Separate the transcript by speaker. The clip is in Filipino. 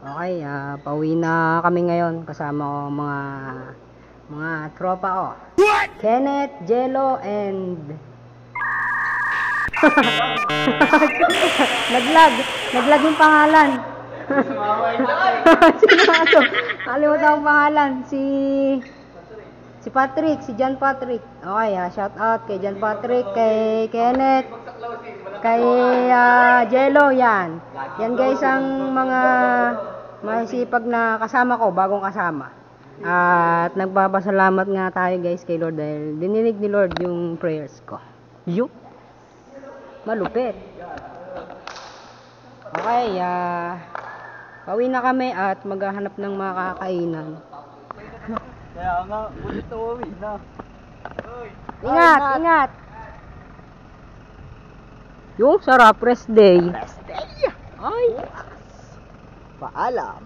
Speaker 1: Okay, pauwi na kami ngayon kasama ko mga tropa ko. Kenneth, Jello, and naglag yung pangalan. Sino nga to? Nakalimutan ang pangalan. Si Patrick, si John Patrick. Okay, shout out kay John Patrick, kay Kenneth, kay Jello, yan. Yan guys ang mga masipag na kasama ko, bagong kasama. At nagpapasalamat nga tayo guys kay Lord dahil dininig ni Lord yung prayers ko. Yup! Malupit! Okay, pauwi na kami at maghahanap ng mga kakainan.
Speaker 2: Kaya nga, ulit na uwi na.
Speaker 1: Ingat! Ingat! Yung sarap, rest day.
Speaker 2: Rest day!
Speaker 1: Ay!
Speaker 2: Paalam!